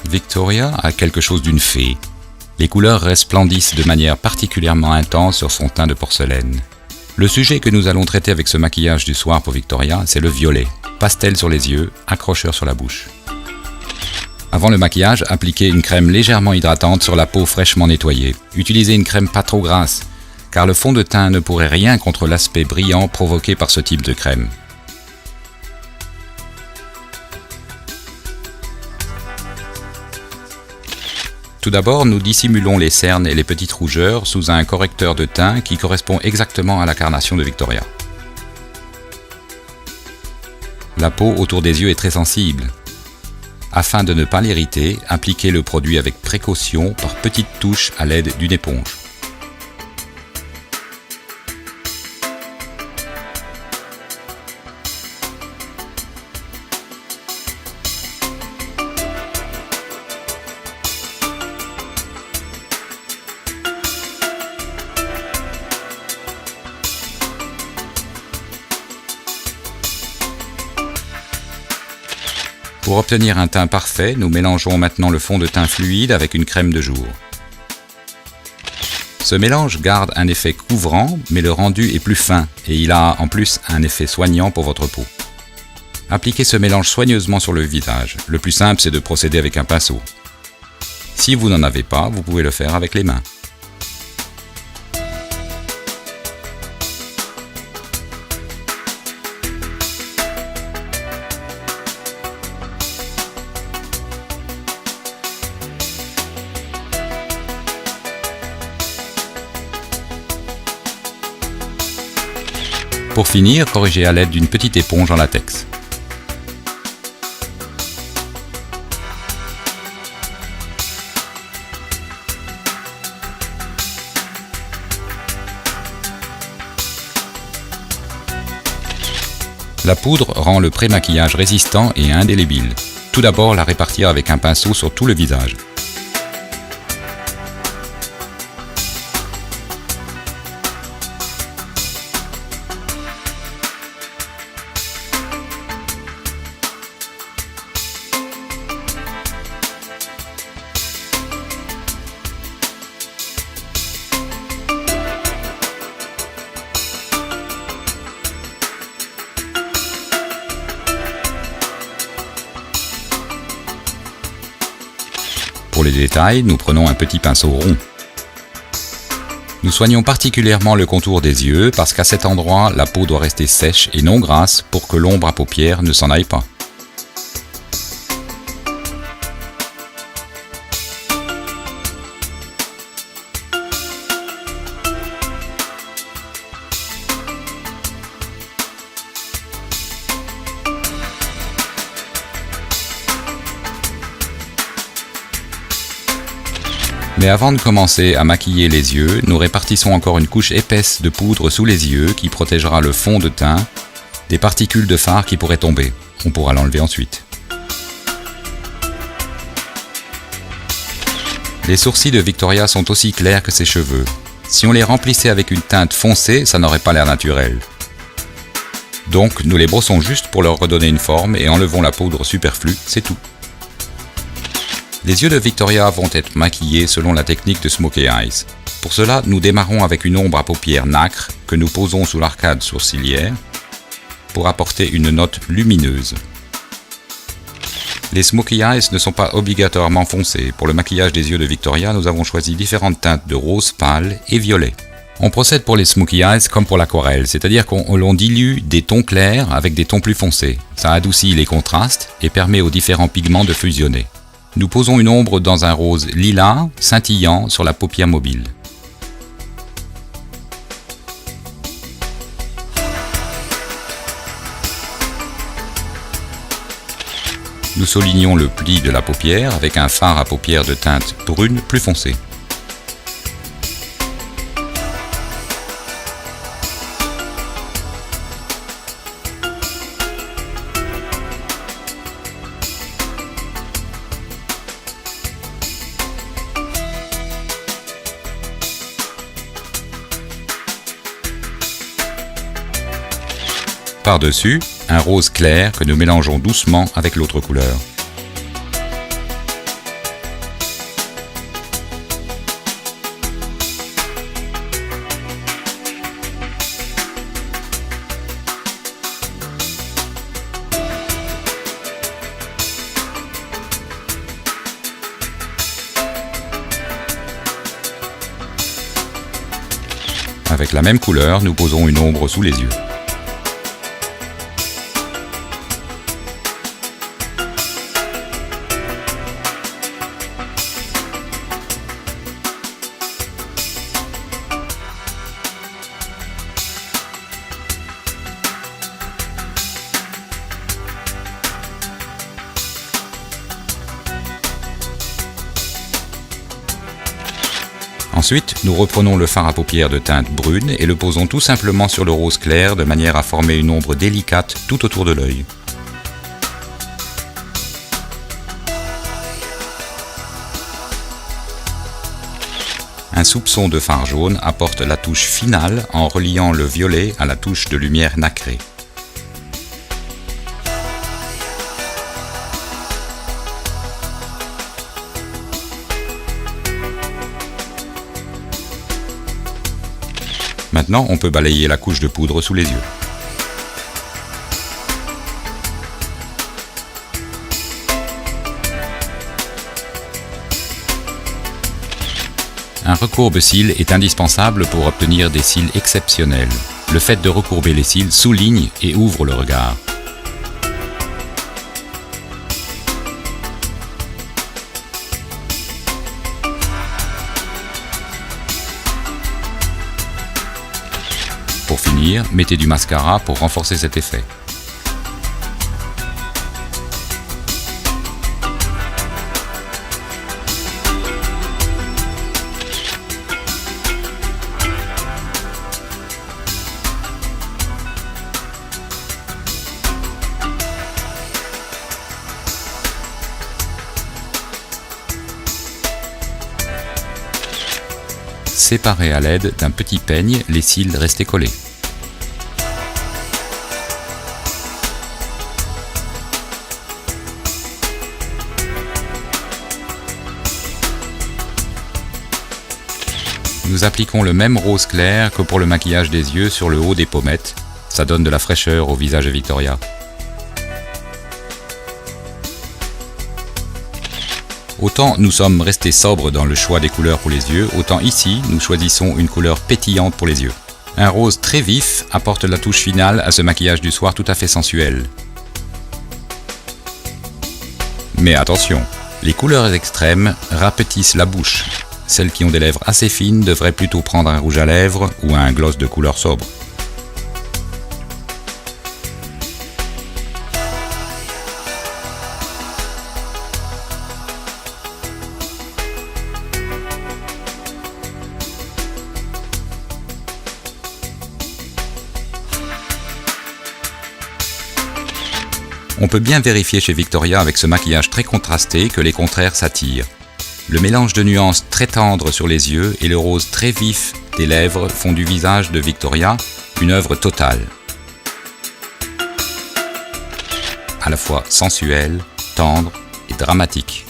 Victoria a quelque chose d'une fée. Les couleurs resplendissent de manière particulièrement intense sur son teint de porcelaine. Le sujet que nous allons traiter avec ce maquillage du soir pour Victoria, c'est le violet. Pastel sur les yeux, accrocheur sur la bouche. Avant le maquillage, appliquez une crème légèrement hydratante sur la peau fraîchement nettoyée. Utilisez une crème pas trop grasse, car le fond de teint ne pourrait rien contre l'aspect brillant provoqué par ce type de crème. Tout d'abord, nous dissimulons les cernes et les petites rougeurs sous un correcteur de teint qui correspond exactement à la carnation de Victoria. La peau autour des yeux est très sensible. Afin de ne pas l'irriter, appliquez le produit avec précaution par petites touches à l'aide d'une éponge. Pour obtenir un teint parfait, nous mélangeons maintenant le fond de teint fluide avec une crème de jour. Ce mélange garde un effet couvrant, mais le rendu est plus fin et il a en plus un effet soignant pour votre peau. Appliquez ce mélange soigneusement sur le visage. Le plus simple, c'est de procéder avec un pinceau. Si vous n'en avez pas, vous pouvez le faire avec les mains. Pour finir, corrigez à l'aide d'une petite éponge en latex. La poudre rend le pré-maquillage résistant et indélébile. Tout d'abord, la répartir avec un pinceau sur tout le visage. Pour les détails, nous prenons un petit pinceau rond. Nous soignons particulièrement le contour des yeux parce qu'à cet endroit, la peau doit rester sèche et non grasse pour que l'ombre à paupières ne s'en aille pas. Mais avant de commencer à maquiller les yeux, nous répartissons encore une couche épaisse de poudre sous les yeux qui protégera le fond de teint des particules de fard qui pourraient tomber. On pourra l'enlever ensuite. Les sourcils de Victoria sont aussi clairs que ses cheveux. Si on les remplissait avec une teinte foncée, ça n'aurait pas l'air naturel. Donc nous les brossons juste pour leur redonner une forme et enlevons la poudre superflue, c'est tout. Les yeux de Victoria vont être maquillés selon la technique de Smokey Eyes. Pour cela, nous démarrons avec une ombre à paupières nacre que nous posons sous l'arcade sourcilière pour apporter une note lumineuse. Les Smokey Eyes ne sont pas obligatoirement foncés. Pour le maquillage des yeux de Victoria, nous avons choisi différentes teintes de rose pâle et violet. On procède pour les Smokey Eyes comme pour l'aquarelle, c'est-à-dire qu'on dilue des tons clairs avec des tons plus foncés. Ça adoucit les contrastes et permet aux différents pigments de fusionner. Nous posons une ombre dans un rose lilas, scintillant sur la paupière mobile. Nous soulignons le pli de la paupière avec un fard à paupières de teinte brune plus foncée. Par-dessus, un rose clair que nous mélangeons doucement avec l'autre couleur. Avec la même couleur, nous posons une ombre sous les yeux. Ensuite, nous reprenons le fard à paupières de teinte brune et le posons tout simplement sur le rose clair de manière à former une ombre délicate tout autour de l'œil. Un soupçon de fard jaune apporte la touche finale en reliant le violet à la touche de lumière nacrée. Maintenant, on peut balayer la couche de poudre sous les yeux. Un recourbe-cils est indispensable pour obtenir des cils exceptionnels. Le fait de recourber les cils souligne et ouvre le regard. Pour finir, mettez du mascara pour renforcer cet effet. Séparez à l'aide d'un petit peigne les cils restés collés. Nous appliquons le même rose clair que pour le maquillage des yeux sur le haut des pommettes. Ça donne de la fraîcheur au visage de Victoria. Autant nous sommes restés sobres dans le choix des couleurs pour les yeux, autant ici nous choisissons une couleur pétillante pour les yeux. Un rose très vif apporte la touche finale à ce maquillage du soir tout à fait sensuel. Mais attention, les couleurs extrêmes rapetissent la bouche. Celles qui ont des lèvres assez fines devraient plutôt prendre un rouge à lèvres ou un gloss de couleur sobre. On peut bien vérifier chez Victoria avec ce maquillage très contrasté que les contraires s'attirent. Le mélange de nuances très tendres sur les yeux et le rose très vif des lèvres font du visage de Victoria une œuvre totale. À la fois sensuelle, tendre et dramatique.